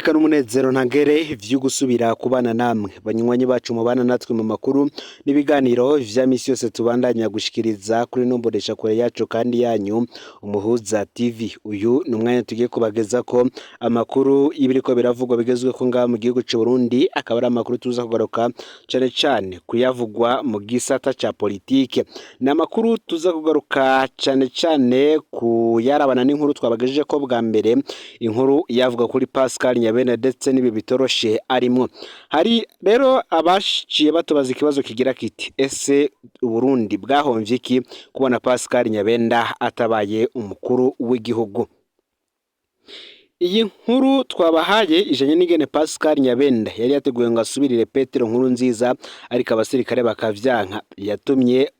iteka n'umunezero ntangere vyo gusubira kubana namwe banywanyi bacu mubana natwe mu makuru n'ibiganiro vya misi yose tubandanya gushikiriza kuri nomboresha kure yacu kandi yanyu Umuhuza TV. Uyu ni umwanya tugiye kubageza ko amakuru y'ibiriko biravugwa bigezweko ngaha mu gihugu c'u Burundi, akaba ari amakuru tuza kugaruka cane cane kuyavugwa mu gisata ca politike. Ni amakuru tuza kugaruka cane cane ku yarabana n'inkuru twabagejeje ko bwa mbere, inkuru yavuga kuri Pascal Nyabenda ndetse n'ibi bitoroshe arimwo. Hari rero abashiye batubaza ikibazo kigira kiti ese Uburundi bwahomvye iki kubona Pascal Nyabenda atabaye umukuru w'igihugu? Iyi nkuru twabahaye ijanye n'ingene Pascal Nyabenda yari yateguye ngo asubirire Petero Nkurunziza, ariko abasirikare bakavyanka, yatumye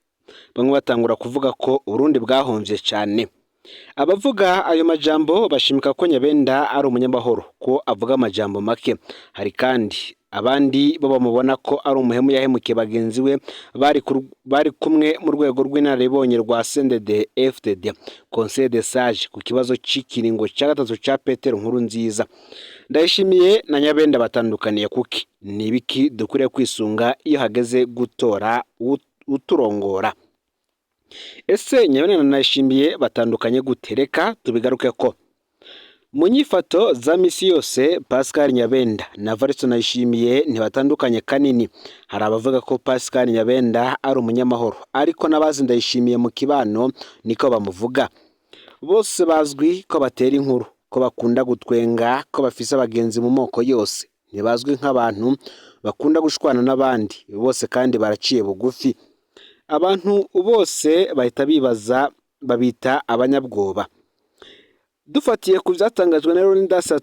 bamwe batangura kuvuga ko Uburundi bwahomvye cane. Abavuga ayo majambo bashimika ko Nyabenda ari umunyamahoro, ko avuga amajambo make. Hari kandi abandi bo bamubona ko ari umuhemu yahemukiye bagenzi we bari kumwe mu rwego rw'inararibonye rwa CNDD FDD, Conseil des Sages, ku kibazo c'ikiringo ca gatatu ca Petero Nkurunziza. Ndayishimiye na Nyabenda batandukaniye kuki? Ni ibiki dukwiriye kwisunga iyo hageze gutora uturongora? Ese Nyabenda na Ndayishimiye batandukanye gute? Reka tubigaruke ko mu nyifato za misi yose Pascal Nyabenda na Evariste Ndayishimiye ntibatandukanye kanini. Hari abavuga ko Pascal Nyabenda ari umunyamahoro, ariko n'abazi Ndayishimiye mu kibano niko bamuvuga. Bose bazwi ko batera inkuru, ko bakunda gutwenga, ko bafise abagenzi mu moko yose. Ntibazwi nk'abantu bakunda gushwana n'abandi, bose kandi baraciye bugufi. Abantu bose bahita bibaza, babita abanyabwoba. Dufatiye ku byatangajwe na Ruhindasi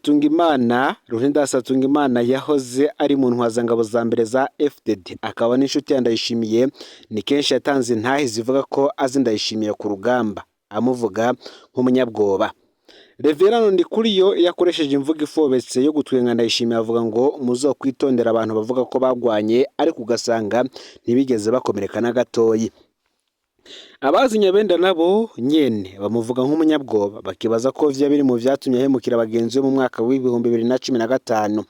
Hatungimana yahoze ari mu ntwazangabo za mbere za FDD, akaba n'inshuti ya Ndayishimiye, ni kenshi yatanze intahe zivuga ko azi Ndayishimiye ku rugamba, amuvuga nk'umunyabwoba. Reverano Ndikuriyo yakoresheje imvugo ifobetse yo gutwenga Ndayishimiye, avuga ngo muzokwitondera abantu bavuga ko bagwanye ariko ugasanga ntibigeze bakomereka na gatoyi. Abazi Nyabenda nabo nyene bamuvuga nk'umunyabwoba, bakibaza ko vya biri mu vyatumye ahemukira bagenzi be mu mwaka w'ibihumbi 2015.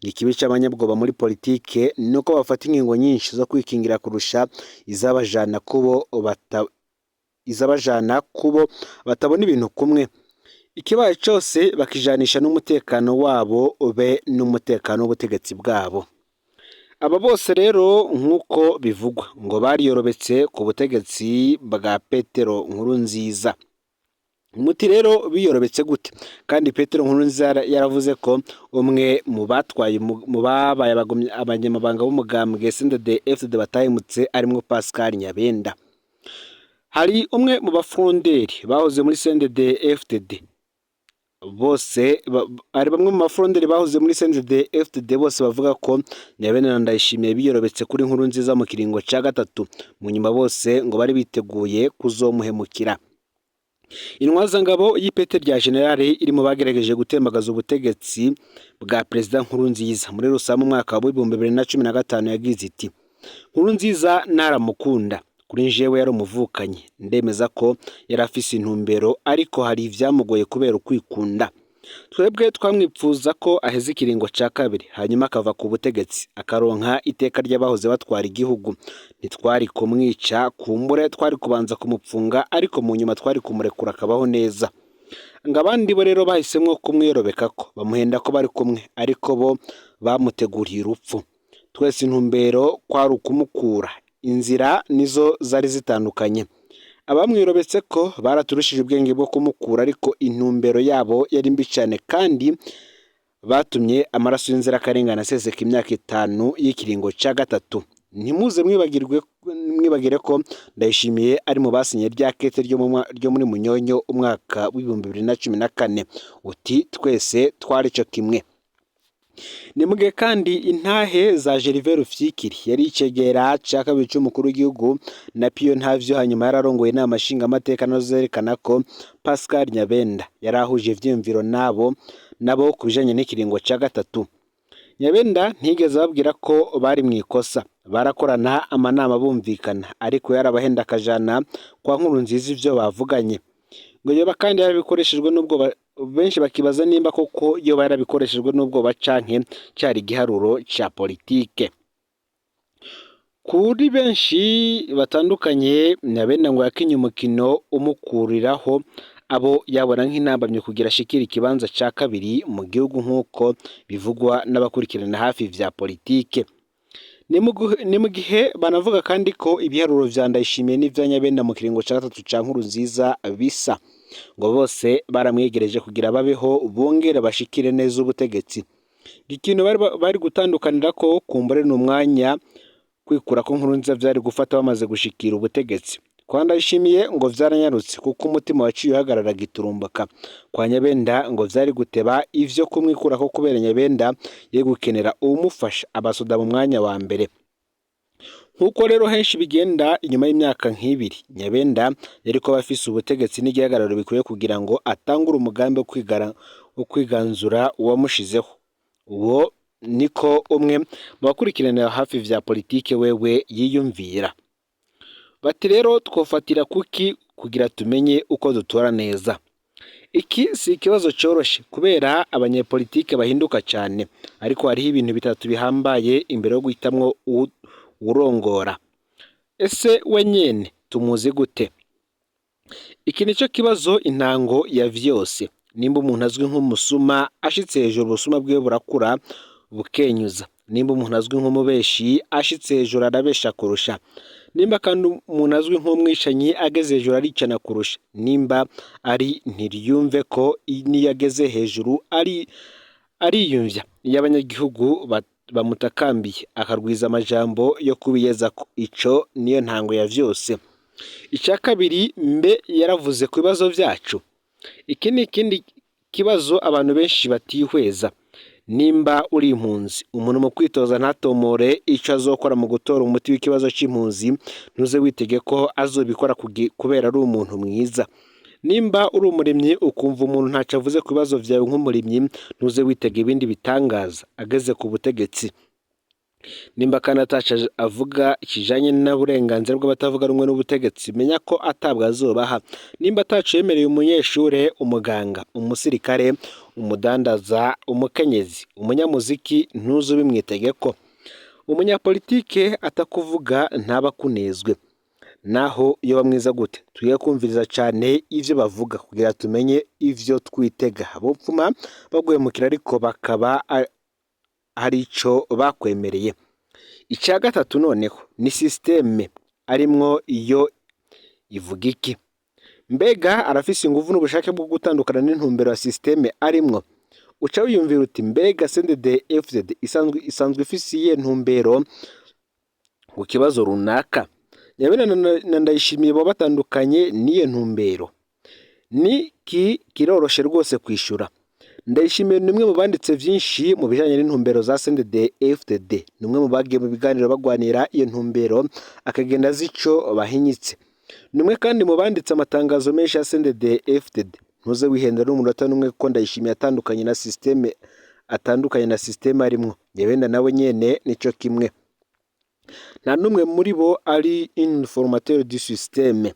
Ikibi c'abanyabwoba muri politike nuko bafata ingingo nyinshi zo kwikingira kurusha izabajana kubo batabona ibintu kumwe. Ikibaye cose bakijanisha n'umutekano wabo ube n'umutekano w'ubutegetsi bwabo. Aba bose rero nk'uko bivugwa ngo bariyorobetse ku butegetsi bwa Petero Nkurunziza. Muti rero biyorobetse gute? Kandi Petero Nkurunziza yaravuze ko umwe mu batwaye mu babaye abanyamabanga b'umugambwe CNDD FDD batahemutse arimwo Pascal Nyabenda. Hari umwe mu bafonderi bahoze muri CNDD FDD, bose ari bamwe mu mafronderi bahoze muri CNDD FDD, bose bavuga ko Nyabenda na Ndayishimiye biyorobetse kuri Nkurunziza mu kiringo ca gatatu. Mu nyuma bose ngo bari biteguye kuzomuhemukira. Intwazangabo y'ipete rya generale iri mu bagerageje gutembagaza ubutegetsi bwa Perezida Nkurunziza muri Rusama mu mwaka wa 2015 yagize iti Nkurunziza naramukunda, kuri jewe yari umuvukanye, ndemeza ko yari afise intumbero, ariko hari ivyamugoye kubera ukwikunda. Twebwe twamwipfuza ko aheze ikiringo ca kabiri, hanyuma akava ku butegetsi akaronka iteka ry'abahoze batwara igihugu. Ntitwari kumwica, kumbure twari kubanza kumupfunga, ariko mu nyuma twari kumurekura akabaho neza. Ngabandi bo rero bahisemwo kumwiyorobekako, bamuhenda ko bari kumwe, ariko bo bamuteguriye urupfu. Twese intumbero kwari ukumukura, inzira nizo zari zitandukanye. Abamwirobetse ko baraturushije ubwenge bwo kumukura, ariko intumbero yabo yari mbi cane, kandi batumye amaraso y'inzirakarengane aseseka imyaka 5 y'ikiringo ca gatatu. Ntimuze mwibagire ko Ndayishimiye ari mu basinye rya kete ryo muri Munyonyo umwaka w'ibihumbi 2014 uti twese twari co kimwe. Nimuge kandi intahe za Gervais Rufyikiri yari icegera ca kabiri c'umukuru w'igihugu na Pio Ntavyo, hanyuma yararongoye inama nshingamateka, nazo zerekana ko Pascal Nyabenda yarahuje ivyiyumviro nabo kubijanye n'ikiringo ca gatatu. Nyabenda ntigeze babwira ko bari mwikosa, barakorana amanama bumvikana, ariko yarabahenda akajana kwa Nkurunziza ivyo bavuganye. Ngo yoba kandi yarabikoreshejwe n'ubwo benshi bakibaza nimba koko iyo yarabikoresheje n'ubwoba canke cyari igiharuro cya politike. Kuri benshi batandukanye Nyabenda ngo yakinye umukino umukuriraho abo yabona nk'intambamye kugira ashikira ikibanza cya kabiri mu gihugu nk'uko bivugwa n'abakurikirana hafi vya politike. Ni mu gihe banavuga kandi ko ibiharuro vya Ndayishimiye n'ivya Nyabenda mu kiringo cya gatatu ca Nkurunziza bisa, ngo bose baramwegereje kugira babeho bongera bashikire neza ubutegetsi. Ikintu bari gutandukanira ko kumbure n'umwanya kwikura ko Nkurunziza vyari gufata bamaze gushikira ubutegetsi. Kwa Ndayishimiye ngo vyaranyarutse kuko umutima waciye uhagarara giturumbuka. Kwa Nyabenda ngo vyari guteba ivyo kumwikura ko kubera Nyabenda ye gukenera umufasha abasoda mu mwanya wa mbere. Nkuko rero henshi bigenda inyuma y'imyaka nk'ibiri Nyabenda yariko bafise ubutegetsi n'igihagararo bikwiye kugira ngo atangure umugambi wo kwiganzura uwamushizeho. Uwo niko umwe mu bakurikiranira hafi vya politike wewe yiyumvira. Bati rero twofatira kuki kugira tumenye uko dutora neza. Iki si ikibazo coroshe kubera abanyepolitike bahinduka cyane, ariko hariho ibintu bitatu bihambaye imbere yo guhitamwo urongora. Ese we nyene tumuzi gute? Iki nico kibazo intango ya vyose. Nimba umuntu azwi nk'umusuma ashitse hejuru ubusuma bwiwe burakura bukenyuza. Nimba umuntu azwi nk'umubeshi ashitse hejuru arabesha kurusha. Nimba kandi umuntu azwi nk'umwishanyi ageze hejuru aricana kurusha. Nimba ari ntiriyumve ko niyo ageze hejuru ariyumvya. Iyo abanyagihugu bamutakambiye akarwiza amajambo yo kubiyeza ko, ico niyo ntango ya vyose. Icya kabiri, mbe yaravuze ku bibazo vyacu. Iki ni ikindi kibazo abantu benshi batihweza. Nimba uri impunzi, umuntu mu kwitoza ntatomore ico azokora mu gutora umuti w'ikibazo c'impunzi, ntuze witege ko azobikora kubera ari umuntu mwiza. Nimba uri umurimyi ukumva umuntu ntaco avuze ku bibazo vyawe nk'umurimyi, ntuze witege ibindi bitangaza ageze ku butegetsi. Nimba kandi ataco avuga kijanye n'uburenganzira bw'abatavuga rumwe n'ubutegetsi, menya ko atabwa azobaha. Nimba ataco yemereye umunyeshure, umuganga, umusirikare, umudandaza, umukenyezi, umunyamuziki, ntuze ubimwitegeko. Umunyapolitike atakuvuga ntaba kunezwe. Naho iyo bamwiza gute, tugiye kumviriza cyane ivyo bavuga kugira tumenye ivyo twitega. Bopfuma bagwemukira ariko bakaba hari ico bakwemereye. Icya gatatu noneho ni systeme arimwo iyo ivuga iki? Mbega arafise inguvu n'ubushake bwo gutandukana n'intumbero ya systeme arimwo? Uca wiyumvira uti mbega CNDD-FDD isanzwe ifise iyihe ntumbero ku kibazo runaka? Nyabenda na Ndayishimiye bo batandukanye n'iyo ntumbero. Kiroroshe rwose kwishura. Ndayishimiye ni umwe mu banditse vyinshi mu bijanye n'intumbero za CNDD-FDD. Ni umwe mu bagiye mu biganiro bagwanira iyo ntumbero akagenda zico bahinyitse. Ni umwe kandi mu banditse amatangazo menshi ya CNDD-FDD. Ntuze wihendera n'umunota n'umwe ko Ndayishimiye atandukanye na systeme arimwo. Nyabenda nawe nyene nico kimwe. Nta numwe muri bo ari informateur du système.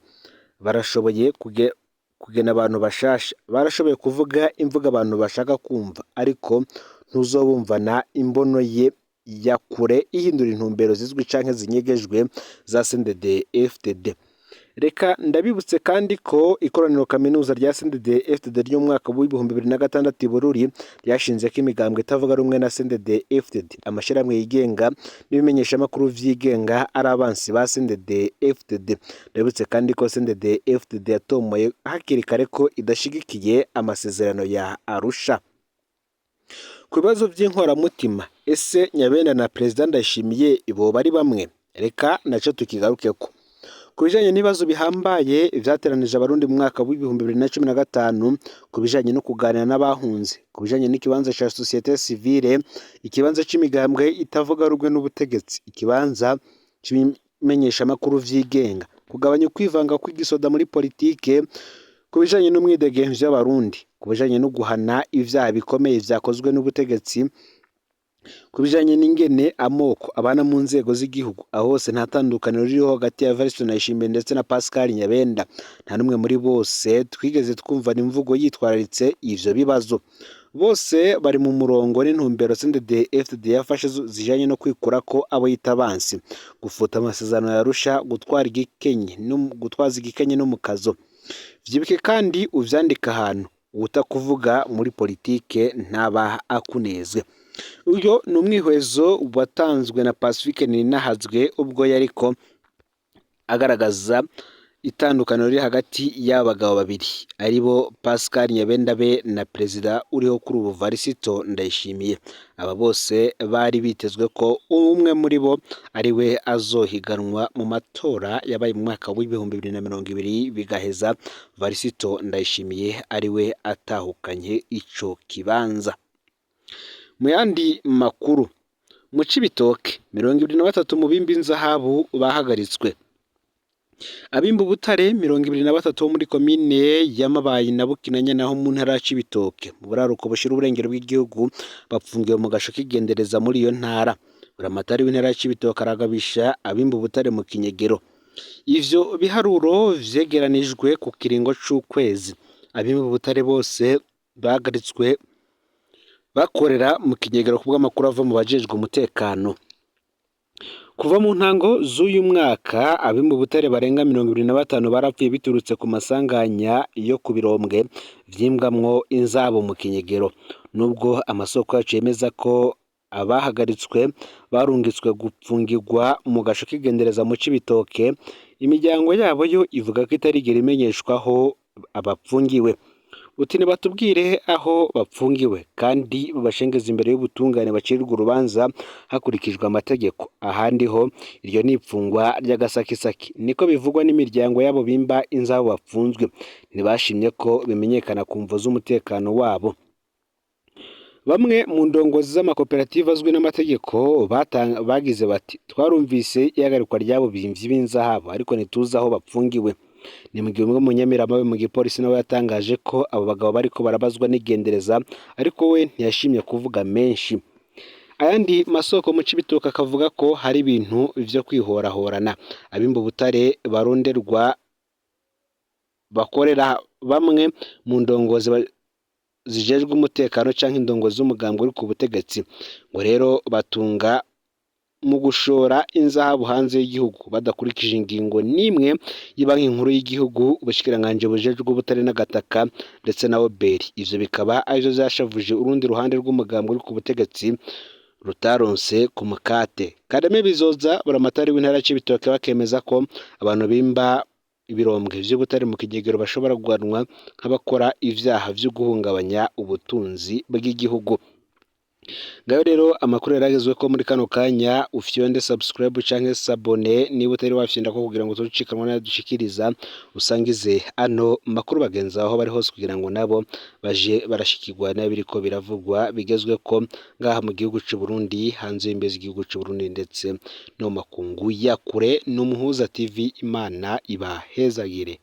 Barashoboye kugena abantu bashasha, barashoboye kuvuga imvuga abantu bashaka kumva, ariko ntuzobumvana imbono ye ya kure ihindura intumbero zizwi canke zinyegejwe za CNDD-FDD. Reka ndabibutse kandi ko ikoraniro kaminuza rya CNDD-FDD ry'umwaka w'ibihumbi 2006 i Bururi ryashinze ko imigambwe itavuga rumwe na CNDD-FDD, amashirahamwe yigenga n'ibimenyesha makuru vyigenga ari abansi ba CNDD-FDD. Ndabibutse kandi ko CNDD-FDD yatomoye hakiri kare ko idashigikiye amasezerano ya Arusha. Ku bibazo vy'inkoramutima, ese Nyabenda na President Ndayishimiye ibo bari bamwe? Reka naco tukigarukeko. Kubijanye n'ibibazo bihambaye vyateranije abarundi mu mwaka w'ibihumbi 2015, kubijanye no kuganira n'abahunze, kubijanye n'ikibanza ca societe civile, ikibanza c'imigambwe itavuga rumwe n'ubutegetsi, ikibanza c'imenyesha makuru vyigenga, kugabanya kwivanga kw'igisoda muri politike, kubijanye n'umwidegemvyo y'abarundi, kubijanye no guhana ivyaha bikomeye vyakozwe n'ubutegetsi, ku bijanye n'ingene amoko abana mu nzego z'igihugu, aho hose nta tandukaniro ririho hagati ya Evariste Ndayishimiye ndetse na Pascal Nyabenda. Nta n'umwe muri bose twigeze twumvana imvugo yitwararitse ivyo bibazo. Bose bari mu murongo n'intumbero CNDD-FDD yafashe zijanye no kwikurako abo yita abansi, gufuta amasezerano ya Arusha, gutwaza igikenye n'umukazo. Vyibuke kandi uvyandika ahantu, utakuvuga muri politike ntaba akunezwe. Uyo ni umwihwezo watanzwe na Pacifique Ninahazwe ubwo yariko agaragaza itandukaniro riri hagati y'abagabo babiri aribo Pascal Nyabenda be na perezida uriho kuri ubu Varisito Ndayishimiye. Aba bose bari bitezwe ko umwe muri bo ari we azohiganwa mu matora yabaye mu mwaka w'ibihumbi 2020 bigaheza Varisito Ndayishimiye ari we atahukanye ico kibanza. Mu yandi makuru, mu Cibitoke 23 mu bimbi nzahabu bahagaritswe. Abimba Butare 23 bo muri komine y'Amabayi na Bukinanya naho mu ntara ya Cibitoke mu buraruko bushira uburengero bw'igihugu bapfungiwe mu gasho k'igendereza muri iyo ntara. Buramatari w'intara ya Cibitoke aragabisha abimba Butare mu kinyegero. Ivyo biharuro vyegeranijwe ku kiringo c'ukwezi. Abimba Butare bose bahagaritswe bakorera mu kinyegero kubw'amakuru ava mu bajejwe umutekano. Kuva mu ntango z'uyu mwaka abimba Butare barenga 25 barapfuye biturutse ku masanganya yo ku birombwe vyimbwamwo inzabo mu kinyegero. Nubwo amasoko yacu yemeza ko abahagaritswe barungitswe gupfungirwa mu gasho k'igendereza mu Cibitoke, imiryango yabo yo ivuga ko itarigera imenyeshwaho abapfungiwe. Uti nibatubwire aho bapfungiwe kandi babashengeza imbere y'ubutungane bacirirwa urubanza hakurikijwe amategeko. Ahandi ho iryo nipfungwa ry'agasakisaki. Niko bivugwa n'imiryango yabo bimba inzabo bapfunzwe. Ntibashimye ko bimenyekana ku mvo z'umutekano wabo. Bamwe mu ndongozi z'amakoperative azwi n'amategeko bagize bati twarumvise ihagarikwa ryabo bimvyi b'inzahabu ariko ntituzi aho bapfungiwe. Ni mu gihe umwe mu Nyamirama mu gipolisi nawe yatangaje ko abo bagabo bariko barabazwa n'igendereza ariko we ntiyashimye kuvuga menshi. Ayandi masoko mu Cibitoke akavuga ko hari ibintu vyo kwihorahorana. Abimba Butare baronderwa bakorera bamwe mu ndongozi zijejwe umutekano canke indongozi z'umugambi uri ku butegetsi, ngo rero batunga mu gushora inzahabu hanze y'igihugu badakurikije ingingo n'imwe y'Ibanki Nkuru y'Igihugu, ubushikiranganje bujejwe ubutare n'agataka ndetse na Oberi. Ivyo bikaba arizo zashavuje urundi ruhande rw'umugambi uri ku butegetsi rutaronse ku mukate. Kadame Bizoza buramatari w'intara ya Cibitoke bakemeza ko abantu bimba ibirombwe vy'ubutare mu kigegero bashobora guhanwa nk'abakora ivyaha vyo guhungabanya ubutunzi bw'igihugu. Ngayo rero amakuru yaragezwe ko muri kano kanya ufyonde subscribe canke sabone niba utari wafyenda ko kugira ngo tucikanwa na dushikiriza usangize ano makuru bagenza aho bari hose kugira ngo nabo baje barashikirwa n'abiriko biravugwa bigezwe ko ngaha mu gihugu c'u Burundi, hanze y'imbezi igihugu c'u Burundi ndetse no makungu ya kure. N'umuhuza TV, Imana ibahezagire.